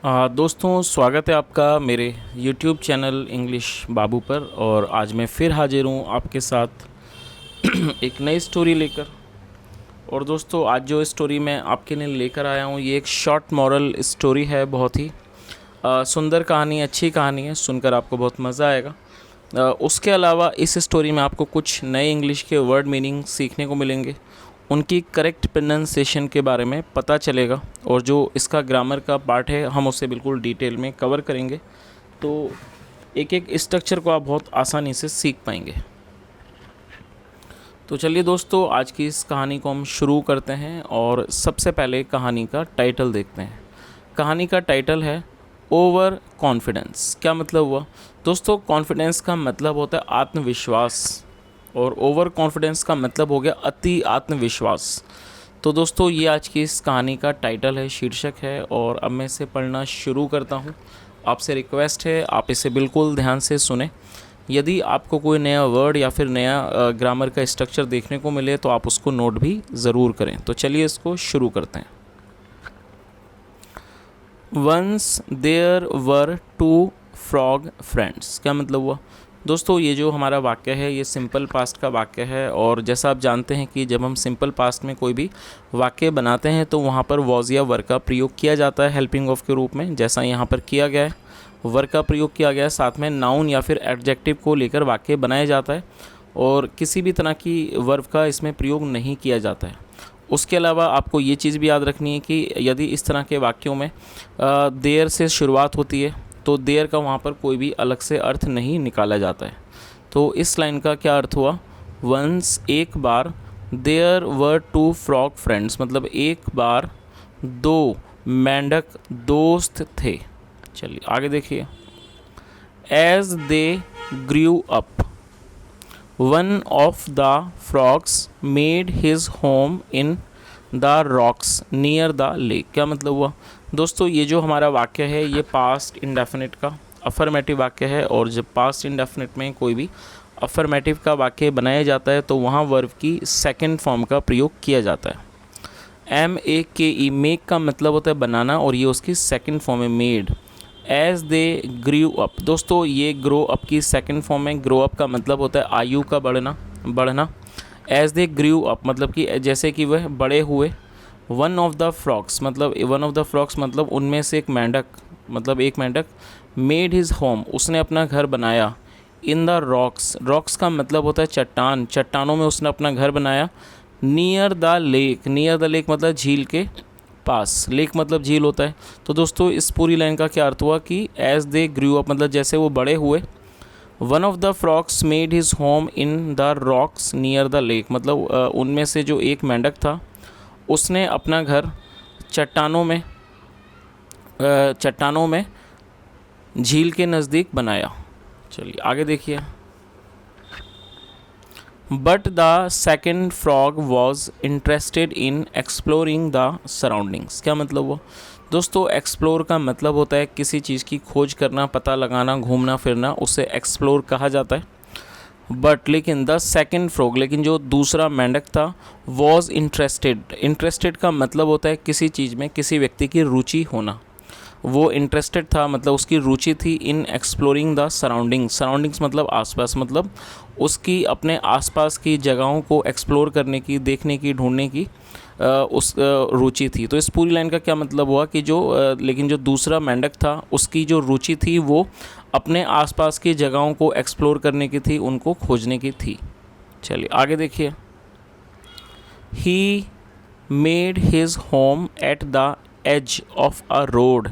दोस्तों, स्वागत है आपका मेरे YouTube चैनल इंग्लिश बाबू पर। और आज मैं फिर हाजिर हूँ आपके साथ एक नई स्टोरी लेकर। और दोस्तों, आज जो स्टोरी मैं आपके लिए लेकर आया हूँ ये एक शॉर्ट मॉरल स्टोरी है। बहुत ही सुंदर कहानी, अच्छी कहानी है, सुनकर आपको बहुत मज़ा आएगा। उसके अलावा इस स्टोरी में आपको कुछ नए इंग्लिश के वर्ड मीनिंग सीखने को मिलेंगे, उनकी करेक्ट प्रोनाउंसिएशन के बारे में पता चलेगा, और जो इसका ग्रामर का पार्ट है हम उसे बिल्कुल डिटेल में कवर करेंगे। तो एक एक स्ट्रक्चर को आप बहुत आसानी से सीख पाएंगे। तो चलिए दोस्तों, आज की इस कहानी को हम शुरू करते हैं और सबसे पहले कहानी का टाइटल देखते हैं। कहानी का टाइटल है ओवर कॉन्फिडेंस। क्या मतलब हुआ दोस्तों? कॉन्फिडेंस का मतलब होता है आत्मविश्वास, और ओवर कॉन्फिडेंस का मतलब हो गया अति आत्मविश्वास। तो दोस्तों, ये आज की इस कहानी का टाइटल है, शीर्षक है, और अब मैं इसे पढ़ना शुरू करता हूँ। आपसे रिक्वेस्ट है आप इसे बिल्कुल ध्यान से सुने। यदि आपको कोई नया वर्ड या फिर नया ग्रामर का स्ट्रक्चर देखने को मिले तो आप उसको नोट भी ज़रूर करें। तो चलिए इसको शुरू करते हैं। Once there were two frog friends. क्या मतलब हुआ दोस्तों? ये जो हमारा वाक्य है ये सिंपल पास्ट का वाक्य है, और जैसा आप जानते हैं कि जब हम सिंपल पास्ट में कोई भी वाक्य बनाते हैं तो वहाँ पर वॉज या वर का प्रयोग किया जाता है हेल्पिंग ऑफ के रूप में, जैसा यहाँ पर किया गया है। वर का प्रयोग किया गया है, साथ में नाउन या फिर एडजेक्टिव को लेकर वाक्य बनाया जाता है, और किसी भी तरह की वर्ब का इसमें प्रयोग नहीं किया जाता है। उसके अलावा आपको ये चीज़ भी याद रखनी है कि यदि इस तरह के वाक्यों में देयर से शुरुआत होती है तो देयर का वहाँ पर कोई भी अलग से अर्थ नहीं निकाला जाता है। तो इस लाइन का क्या अर्थ हुआ? वंस, एक बार, there were two frog friends, मतलब एक बार दो मेंढक दोस्त थे। चलिए आगे देखिए। As they grew up, one of the frogs made his home in the rocks near the lake. क्या मतलब हुआ दोस्तों? ये जो हमारा वाक्य है ये पास्ट इंडेफिनिट का अफर्मेटिव वाक्य है, और जब पास्ट इंडेफिनिट में कोई भी अफर्मेटिव का वाक्य बनाया जाता है तो वहाँ वर्ब की सेकंड फॉर्म का प्रयोग किया जाता है। MEKE, मेक का मतलब होता है बनाना, और ये उसकी सेकंड फॉर्म है made. As they grew up, दोस्तों ये ग्रो अप की सेकंड फॉर्म है। ग्रो अप का मतलब होता है आयु का बढ़ना। एज दे ग्रू अप मतलब कि जैसे कि वह बड़े हुए। वन ऑफ द फ्रॉक्स, मतलब वन ऑफ द फ्रॉक्स मतलब उनमें से एक मेंढक, मतलब एक मेंढक। मेड हिज होम, उसने अपना घर बनाया। इन द रॉक्स, रॉक्स का मतलब होता है चट्टान, चट्टानों में उसने अपना घर बनाया। Near the lake, near the lake मतलब झील के पास, लेक मतलब झील होता है। तो दोस्तों इस पूरी लाइन का क्या अर्थ हुआ कि एज दे ग्रू अप मतलब जैसे वो बड़े हुए। One of the frogs made his home in the rocks near the lake, मतलब उनमें से जो एक मेंढक था उसने अपना घर चट्टानों में झील के नज़दीक बनाया। चलिए आगे देखिए। But the second frog was interested in exploring the surroundings. क्या मतलब हुआ दोस्तों? एक्सप्लोर का मतलब होता है किसी चीज़ की खोज करना, पता लगाना, घूमना फिरना, उसे एक्सप्लोर कहा जाता है। बट लेकिन द सेकेंड फ्रॉग, लेकिन जो दूसरा मेंढक था, वॉज इंटरेस्टेड, इंटरेस्टेड का मतलब होता है किसी चीज़ में किसी व्यक्ति की रुचि होना। वो इंटरेस्टेड था मतलब उसकी रुचि थी इन एक्सप्लोरिंग द सराउंडिंग्स, सराउंडिंग्स मतलब आसपास, मतलब उसकी अपने आसपास की जगहों को एक्सप्लोर करने की, देखने की, ढूंढने की उस रुचि थी। तो इस पूरी लाइन का क्या मतलब हुआ कि लेकिन जो दूसरा मेंढक था उसकी जो रुचि थी वो अपने आसपास की जगहों को एक्सप्लोर करने की थी, उनको खोजने की थी। चलिए आगे देखिए। He made his home at the edge of a road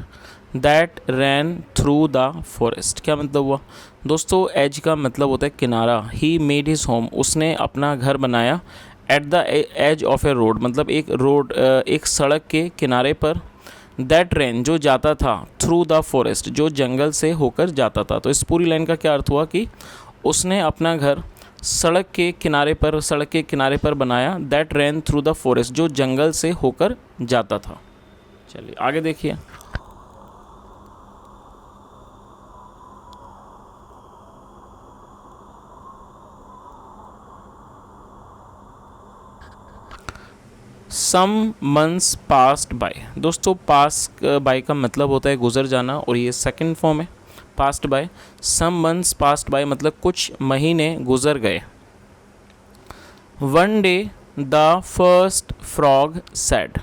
that ran through the forest. क्या मतलब हुआ दोस्तों? एज का मतलब होता है किनारा। ही मेड हिज होम, उसने अपना घर बनाया। At the edge of a road मतलब एक रोड, एक सड़क के किनारे पर। दैट रैन जो जाता था, थ्रू द फॉरेस्ट जो जंगल से होकर जाता था। तो इस पूरी लाइन का क्या अर्थ हुआ कि उसने अपना घर सड़क के किनारे पर बनाया। That ran through the forest जो जंगल से होकर जाता था। चलिए आगे देखिए। Some months passed by. दोस्तों पास बाय का मतलब होता है गुजर जाना, और ये सेकंड फॉर्म है passed by. Some months passed by मतलब कुछ महीने गुजर गए। One day the first frog said.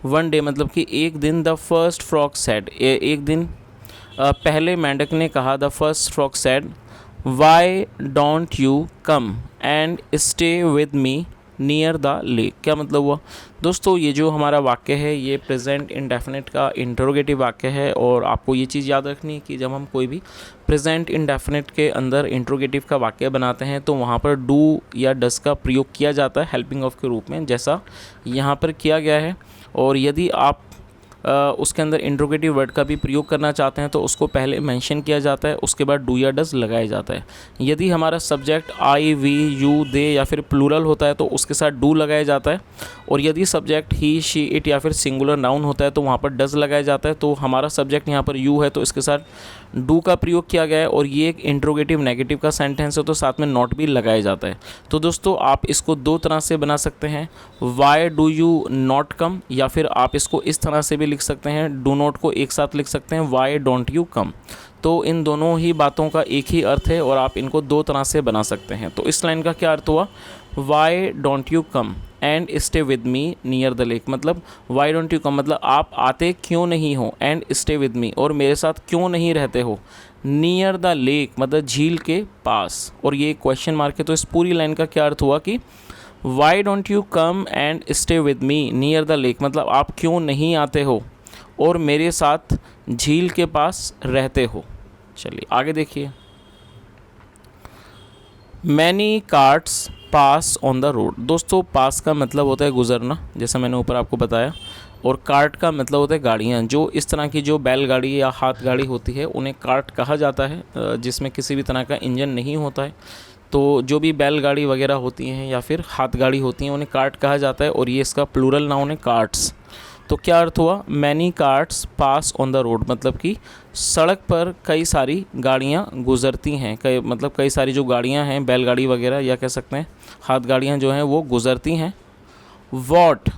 One day मतलब कि एक दिन, द फर्स्ट फ्रॉग सेड एक दिन पहले मेंढक ने कहा, the first frog said why don't you come and stay with me near the lake. क्या मतलब हुआ दोस्तों, ये जो हमारा वाक्य है ये प्रेजेंट इंडेफिनिट का इंटरोगेटिव वाक्य है, और आपको ये चीज़ याद रखनी है कि जब हम कोई भी प्रेजेंट इंडेफिनिट के अंदर इंटरोगेटिव का वाक्य बनाते हैं तो वहाँ पर डू या डस का प्रयोग किया जाता है हेल्पिंग ऑफ के रूप में, जैसा यहाँ पर किया गया है। और यदि आप उसके अंदर इंट्रोगेटिव वर्ड का भी प्रयोग करना चाहते हैं तो उसको पहले मेंशन किया जाता है, उसके बाद डू या डज लगाया जाता है। यदि हमारा सब्जेक्ट आई, वी, यू, दे या फिर प्लूरल होता है तो उसके साथ डू लगाया जाता है, और यदि सब्जेक्ट ही, शी, इट या फिर सिंगुलर नाउन होता है तो वहाँ पर डज लगाया जाता है। तो हमारा सब्जेक्ट यहाँ पर यू है तो इसके साथ डू का प्रयोग किया गया है, और ये एक इंट्रोगेटिव नेगेटिव का सेंटेंस है तो साथ में नॉट भी लगाया जाता है। तो दोस्तों आप इसको दो तरह से बना सकते हैं, why do you not come, या फिर आप इसको इस तरह से भी लिख सकते हैं, डू नॉट को एक साथ लिख सकते हैं, वाई डोंट यू कम। तो इन दोनों ही बातों का एक ही अर्थ है और आप इनको दो तरह से बना सकते हैं। तो इस लाइन का क्या अर्थ हुआ, why don't you come and stay with me near the lake. मतलब वाई डोंट यू कम मतलब आप आते क्यों नहीं हो, एंड स्टे विद मी और मेरे साथ क्यों नहीं रहते हो, नियर द लेक मतलब झील के पास, और ये क्वेश्चन मार्क है। तो इस पूरी लाइन का क्या अर्थ हुआ कि why don't you come and stay with me near the lake मतलब आप क्यों नहीं आते हो और मेरे साथ झील के पास रहते हो। चलिए आगे देखिए, many carts pass on the road. दोस्तों पास का मतलब होता है गुजरना, जैसा मैंने ऊपर आपको बताया, और कार्ट का मतलब होता है गाड़ियाँ। जो इस तरह की जो बैलगाड़ी या हाथ गाड़ी होती है उन्हें कार्ट कहा जाता है, जिसमें किसी भी तरह का इंजन नहीं होता है। तो जो भी बैलगाड़ी वगैरह होती हैं या फिर हाथ गाड़ी होती हैं उन्हें कार्ट कहा जाता है, और ये इसका प्लूरल नाउन है कार्ट्स। तो क्या अर्थ हुआ, many carts pass on the road मतलब कि सड़क पर कई सारी गाड़ियाँ गुज़रती हैं, मतलब कई सारी जो गाड़ियाँ हैं बैलगाड़ी वगैरह या कह सकते हैं हाथ गाड़ियाँ जो हैं वो गुज़रती हैं। What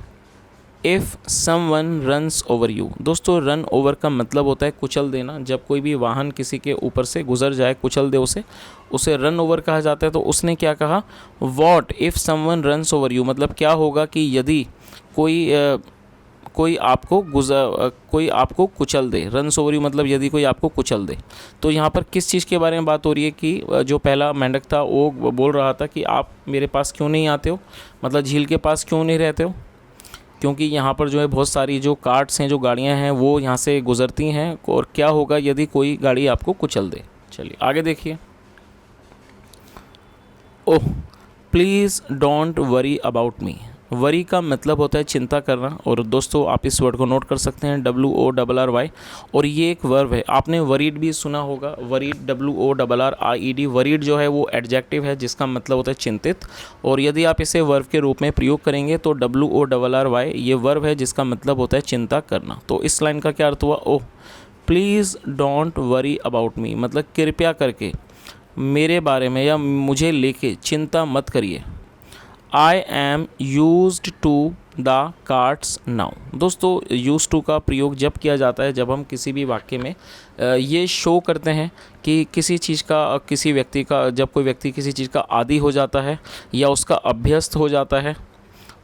if someone runs over you. दोस्तों रन ओवर का मतलब होता है कुचल देना। जब कोई भी वाहन किसी के ऊपर से गुजर जाए, कुचल दे उसे रन ओवर कहा जाता है। तो उसने क्या कहा, what if someone runs over you मतलब क्या होगा कि यदि कोई आपको कुचल दे। रन्स ओवर यू मतलब यदि कोई आपको कुचल दे। तो यहाँ पर किस चीज़ के बारे में बात हो रही है कि जो पहला मेंढक था वो बोल रहा था कि आप मेरे पास क्यों नहीं आते हो, मतलब झील के पास क्यों नहीं रहते हो, क्योंकि यहाँ पर जो है बहुत सारी जो कार्ट्स हैं, जो गाड़ियाँ हैं वो यहाँ से गुज़रती हैं, और क्या होगा यदि कोई गाड़ी आपको कुचल दे। चलिए आगे देखिए, oh please don't worry about me. Worry का मतलब होता है चिंता करना, और दोस्तों आप इस वर्ड को नोट कर सकते हैं WORRY, और ये एक वर्ब है। आपने वरीड भी सुना होगा, वरीड WORRIED। वरीड जो है वो एडजेक्टिव है जिसका मतलब होता है चिंतित, और यदि आप इसे वर्ब के रूप में प्रयोग करेंगे तो WORRY ये वर्ब है जिसका मतलब होता है चिंता करना। तो इस लाइन का क्या अर्थ हुआ, oh please don't worry about me मतलब कृपया करके मेरे बारे में या मुझे लेके चिंता मत करिए। I am used to the carts now. दोस्तों यूज टू का प्रयोग जब किया जाता है जब हम किसी भी वाक्य में ये शो करते हैं कि किसी चीज़ का, किसी व्यक्ति का, जब कोई व्यक्ति किसी चीज़ का आदी हो जाता है या उसका अभ्यस्त हो जाता है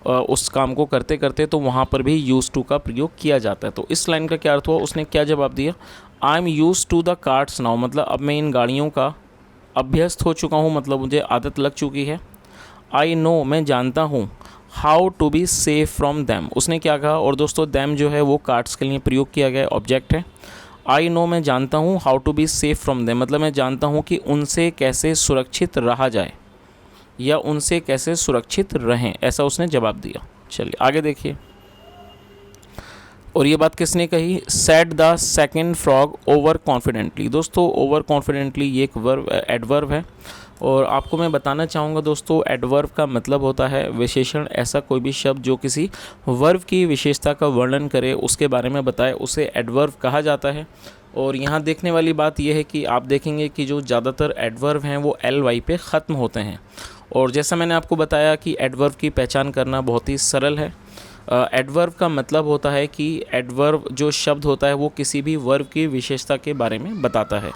उस काम को करते करते, तो वहाँ पर भी यूज टू का प्रयोग किया जाता है। तो इस लाइन का क्या अर्थ हुआ, उसने क्या जवाब दिया, I am used to the carts now मतलब अब मैं इन गाड़ियों का अभ्यस्त हो चुका हूँ, मतलब मुझे आदत लग चुकी है। आई नो मैं जानता हूँ, how to be safe from them. उसने क्या कहा, और दोस्तों दैम जो है वो कार्ड्स के लिए प्रयोग किया गया ऑब्जेक्ट है। आई नो मैं जानता हूँ, how to be safe from them मतलब मैं जानता हूँ कि उनसे कैसे सुरक्षित रहा जाए या उनसे कैसे सुरक्षित रहें, ऐसा उसने जवाब दिया। चलिए आगे देखिए, और ये बात किसने कही, said the second frog over confidently. दोस्तों ओवर कॉन्फिडेंटली ये एक वर्ब, एडवर्ब है, और आपको मैं बताना चाहूँगा दोस्तों एडवर्ब का मतलब होता है विशेषण। ऐसा कोई भी शब्द जो किसी वर्ब की विशेषता का वर्णन करे, उसके बारे में बताए, उसे एडवर्ब कहा जाता है। और यहाँ देखने वाली बात यह है कि आप देखेंगे कि जो ज़्यादातर एडवर्ब हैं वो ly पे ख़त्म होते हैं, और जैसा मैंने आपको बताया कि एडवर्ब की पहचान करना बहुत ही सरल है। एडवर्ब का मतलब होता है कि एडवर्ब जो शब्द होता है वो किसी भी वर्ब की विशेषता के बारे में बताता है।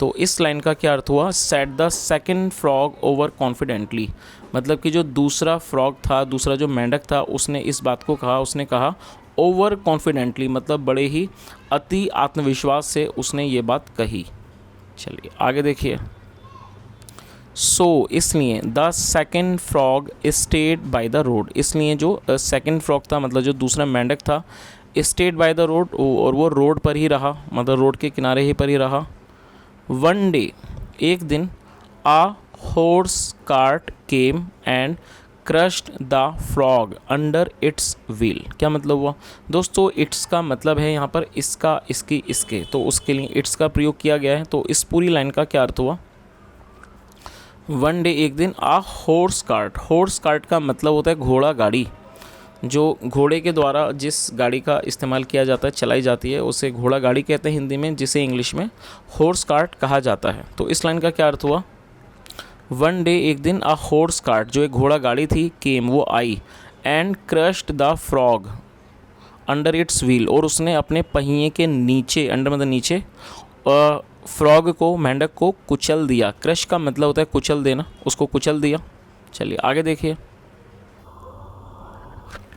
तो इस लाइन का क्या अर्थ हुआ, set the second frog over confidently, मतलब कि जो दूसरा फ्रॉग था, दूसरा जो मेंढक था, उसने इस बात को कहा, उसने कहा ओवर कॉन्फिडेंटली, मतलब बड़े ही अति आत्मविश्वास से उसने ये बात कही। चलिए आगे देखिए। सो इसलिए the second frog stayed by the road, इसलिए जो सेकंड फ्रॉग था, मतलब जो दूसरा मेंढक था, स्टेड बाय द रोड, और वो रोड पर ही रहा, मतलब रोड के किनारे ही पर ही रहा। वन डे, एक दिन, a horse cart came and crushed the frog under its wheel. क्या मतलब हुआ दोस्तों, इट्स का मतलब है यहाँ पर इसका, इसकी, इसके, तो उसके लिए इट्स का प्रयोग किया गया है। तो इस पूरी लाइन का क्या अर्थ हुआ, वन डे, एक दिन, a horse cart, horse cart का मतलब होता है घोड़ा गाड़ी, जो घोड़े के द्वारा जिस गाड़ी का इस्तेमाल किया जाता है, चलाई जाती है, उसे घोड़ा गाड़ी कहते हैं हिंदी में, जिसे इंग्लिश में हॉर्स कार्ट कहा जाता है। तो इस लाइन का क्या अर्थ हुआ, वन डे, एक दिन, अ हॉर्स कार्ट, जो एक घोड़ा गाड़ी थी, केम, वो आई, and crushed the frog under its wheel, और उसने अपने पहिए के नीचे, अंडर मतलब नीचे, फ्रॉग को, मेंढक को कुचल दिया। क्रश का मतलब होता है कुचल देना, उसको कुचल दिया। चलिए आगे देखिए।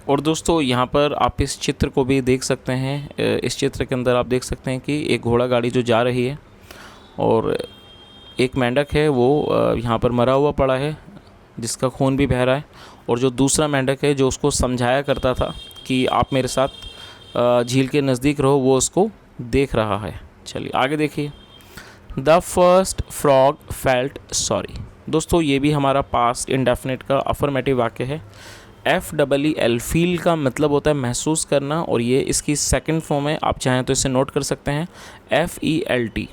और दोस्तों यहाँ पर आप इस चित्र को भी देख सकते हैं। इस चित्र के अंदर आप देख सकते हैं कि एक घोड़ा गाड़ी जो जा रही है, और एक मेंढक है वो यहाँ पर मरा हुआ पड़ा है, जिसका खून भी बह रहा है, और जो दूसरा मेंढक है जो उसको समझाया करता था कि आप मेरे साथ झील के नज़दीक रहो, वो उसको देख रहा है। चलिए आगे देखिए। The first frog felt sorry, दोस्तों ये भी हमारा पास्ट इंडेफिनिट का अफर्मेटिव वाक्य है। FEEL, फील का मतलब होता है महसूस करना, और ये इसकी सेकंड फॉर्म है, आप चाहें तो इसे नोट कर सकते हैं, FELT।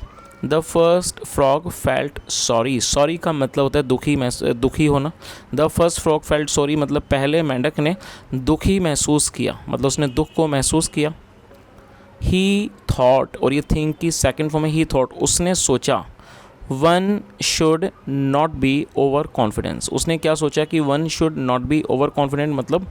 The first frog felt sorry, sorry का मतलब होता है दुखी होना। The first frog felt sorry मतलब पहले मेंढक ने दुखी महसूस किया, मतलब उसने दुख को महसूस किया। ही थॉट, और ये थिंक की सेकंड फॉर्म है ही थॉट, उसने सोचा। One should not be over confidence, उसने क्या सोचा कि one should not be over confident, मतलब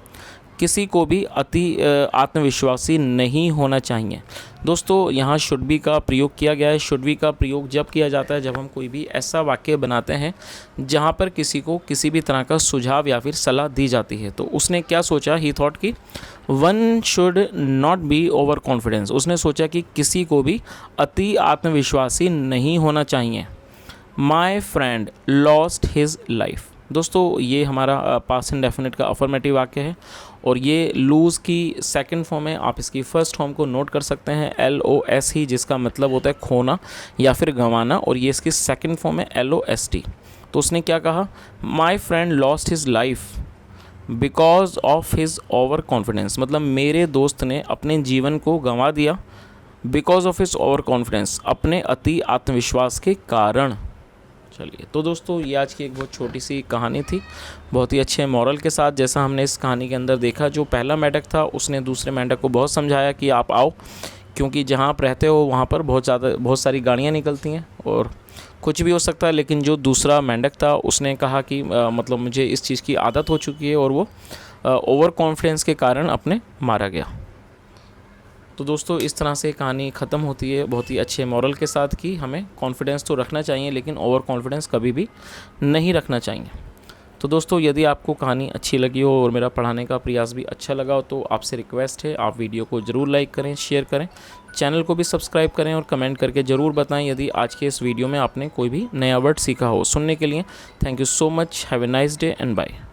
किसी को भी अति आत्मविश्वासी नहीं होना चाहिए। दोस्तों यहाँ शुड बी का प्रयोग किया गया है। शुड बी का प्रयोग जब किया जाता है जब हम कोई भी ऐसा वाक्य बनाते हैं जहाँ पर किसी को किसी भी तरह का सुझाव या फिर सलाह दी जाती है। तो उसने क्या सोचा, ही थॉट कि one should not be over confidence, उसने सोचा कि किसी को भी अति आत्मविश्वासी नहीं होना चाहिए। My friend lost his life, दोस्तों ये हमारा पास्ट इंडेफिनिट का अफर्मेटिव वाक्य है, और ये लूज़ की सेकंड फॉर्म है। आप इसकी फर्स्ट फॉर्म को नोट कर सकते हैं, LOS ही, जिसका मतलब होता है खोना या फिर गंवाना, और ये इसकी सेकंड फॉर्म है LOST। तो उसने क्या कहा, my friend lost his life because of his over confidence, मतलब मेरे दोस्त ने अपने जीवन को गंवा दिया because of his over confidence, अपने अति आत्मविश्वास के कारण। चलिए, तो दोस्तों ये आज की एक बहुत छोटी सी कहानी थी, बहुत ही अच्छे मॉरल के साथ। जैसा हमने इस कहानी के अंदर देखा, जो पहला मेंढक था उसने दूसरे मेंढक को बहुत समझाया कि आप आओ, क्योंकि जहाँ आप रहते हो वहाँ पर बहुत सारी गाड़ियाँ निकलती हैं और कुछ भी हो सकता है। लेकिन जो दूसरा मेंढक था उसने कहा कि मतलब मुझे इस चीज़ की आदत हो चुकी है, और वो ओवर कॉन्फिडेंस के कारण अपने मारा गया। तो दोस्तों इस तरह से कहानी ख़त्म होती है, बहुत ही अच्छे मॉरल के साथ कि हमें कॉन्फिडेंस तो रखना चाहिए, लेकिन ओवर कॉन्फिडेंस कभी भी नहीं रखना चाहिए। तो दोस्तों यदि आपको कहानी अच्छी लगी हो और मेरा पढ़ाने का प्रयास भी अच्छा लगा हो, तो आपसे रिक्वेस्ट है आप वीडियो को ज़रूर लाइक करें, शेयर करें, चैनल को भी सब्सक्राइब करें, और कमेंट करके ज़रूर बताएं यदि आज के इस वीडियो में आपने कोई भी नया वर्ड सीखा हो। सुनने के लिए thank you so much. Have a nice day and bye.